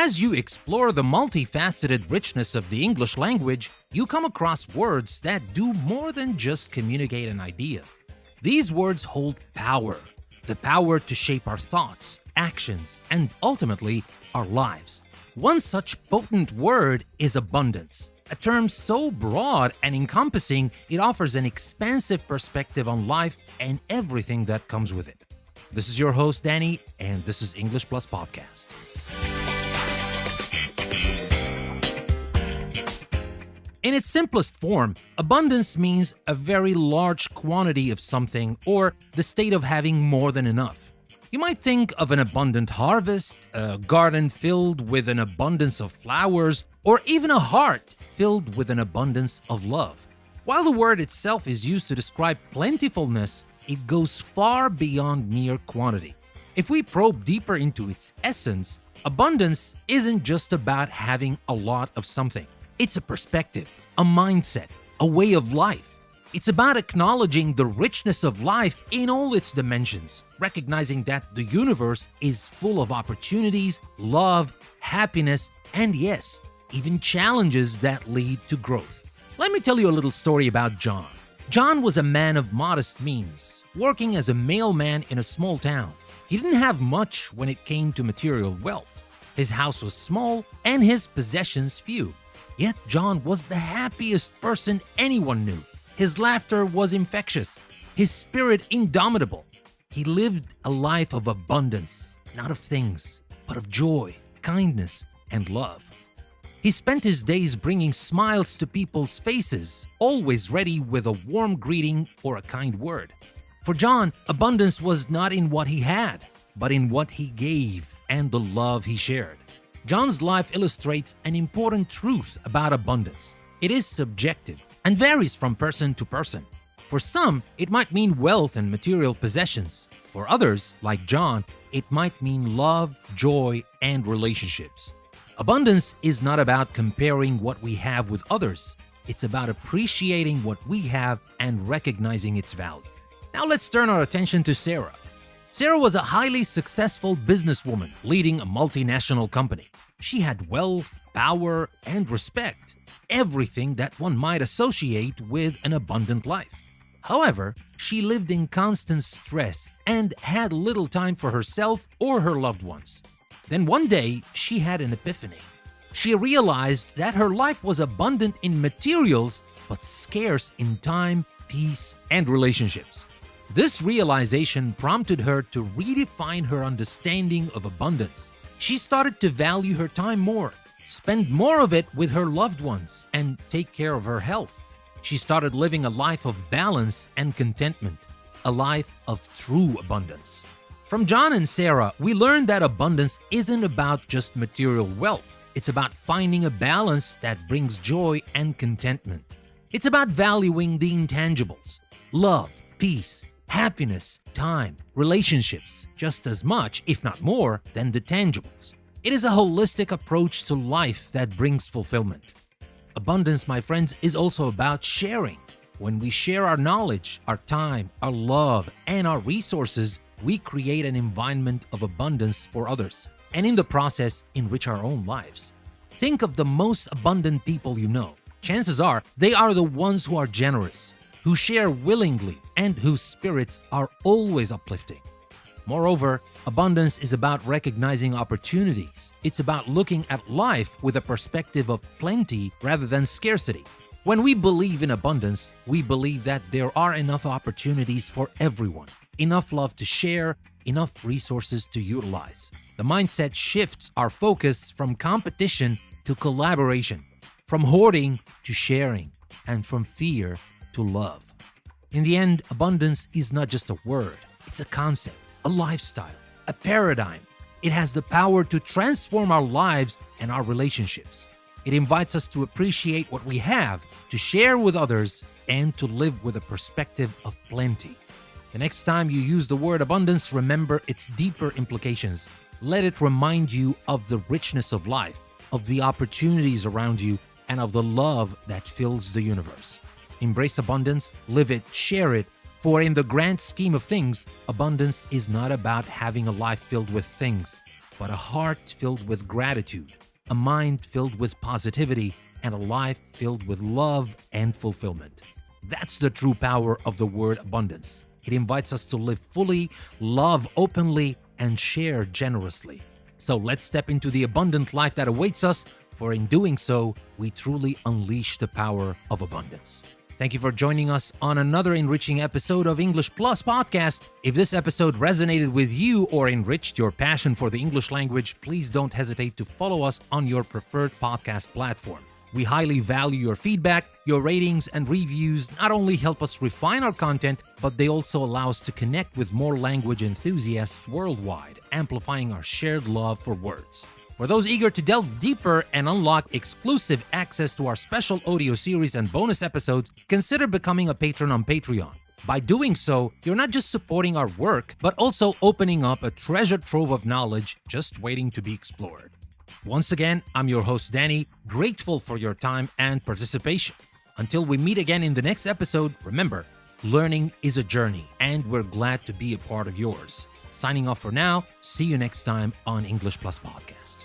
As you explore the multifaceted richness of the English language, you come across words that do more than just communicate an idea. These words hold power, the power to shape our thoughts, actions, and ultimately, our lives. One such potent word is abundance, a term so broad and encompassing it offers an expansive perspective on life and everything that comes with it. This is your host, Danny, and this is English Plus Podcast. In its simplest form, abundance means a very large quantity of something or the state of having more than enough. You might think of an abundant harvest, a garden filled with an abundance of flowers, or even a heart filled with an abundance of love. While the word itself is used to describe plentifulness, it goes far beyond mere quantity. If we probe deeper into its essence, abundance isn't just about having a lot of something. It's a perspective, a mindset, a way of life. It's about acknowledging the richness of life in all its dimensions, recognizing that the universe is full of opportunities, love, happiness, and yes, even challenges that lead to growth. Let me tell you a little story about John. John was a man of modest means, working as a mailman in a small town. He didn't have much when it came to material wealth. His house was small and his possessions few. Yet John was the happiest person anyone knew. His laughter was infectious, his spirit indomitable. He lived a life of abundance, not of things, but of joy, kindness, and love. He spent his days bringing smiles to people's faces, always ready with a warm greeting or a kind word. For John, abundance was not in what he had, but in what he gave and the love he shared. John's life illustrates an important truth about abundance. It is subjective and varies from person to person. For some, it might mean wealth and material possessions. For others, like John, it might mean love, joy, and relationships. Abundance is not about comparing what we have with others. It's about appreciating what we have and recognizing its value. Now let's turn our attention to Sarah. Sarah was a highly successful businesswoman leading a multinational company. She had wealth, power, and respect, everything that one might associate with an abundant life. However, she lived in constant stress and had little time for herself or her loved ones. Then one day, she had an epiphany. She realized that her life was abundant in materials, but scarce in time, peace, and relationships. This realization prompted her to redefine her understanding of abundance. She started to value her time more, spend more of it with her loved ones, and take care of her health. She started living a life of balance and contentment, a life of true abundance. From John and Sarah, we learned that abundance isn't about just material wealth. It's about finding a balance that brings joy and contentment. It's about valuing the intangibles, love, peace, happiness, time, relationships, just as much, if not more, than the tangibles. It is a holistic approach to life that brings fulfillment. Abundance, my friends, is also about sharing. When we share our knowledge, our time, our love, and our resources, we create an environment of abundance for others, and in the process, enrich our own lives. Think of the most abundant people you know. Chances are they are the ones who are generous, who share willingly, and whose spirits are always uplifting. Moreover, abundance is about recognizing opportunities. It's about looking at life with a perspective of plenty rather than scarcity. When we believe in abundance, we believe that there are enough opportunities for everyone, enough love to share, enough resources to utilize. The mindset shifts our focus from competition to collaboration, from hoarding to sharing, and from fear to love. In the end, abundance is not just a word, it's a concept, a lifestyle, a paradigm. It has the power to transform our lives and our relationships. It invites us to appreciate what we have, to share with others, and to live with a perspective of plenty. The next time you use the word abundance, remember its deeper implications. Let it remind you of the richness of life, of the opportunities around you, and of the love that fills the universe. Embrace abundance, live it, share it, for in the grand scheme of things, abundance is not about having a life filled with things. but a heart filled with gratitude, a mind filled with positivity, and a life filled with love and fulfillment. That's the true power of the word abundance. It invites us to live fully, love openly, and share generously. So let's step into the abundant life that awaits us, for in doing so, we truly unleash the power of abundance. Thank you for joining us on another enriching episode of English Plus Podcast. If this episode resonated with you or enriched your passion for the English language, please don't hesitate to follow us on your preferred podcast platform. We highly value your feedback. Your ratings and reviews not only help us refine our content, but they also allow us to connect with more language enthusiasts worldwide, amplifying our shared love for words. For those eager to delve deeper and unlock exclusive access to our special audio series and bonus episodes, consider becoming a patron on Patreon. By doing so, you're not just supporting our work, but also opening up a treasure trove of knowledge just waiting to be explored. Once again, I'm your host, Danny, grateful for your time and participation. Until we meet again in the next episode, remember, learning is a journey, and we're glad to be a part of yours. Signing off for now, see you next time on English Plus Podcast.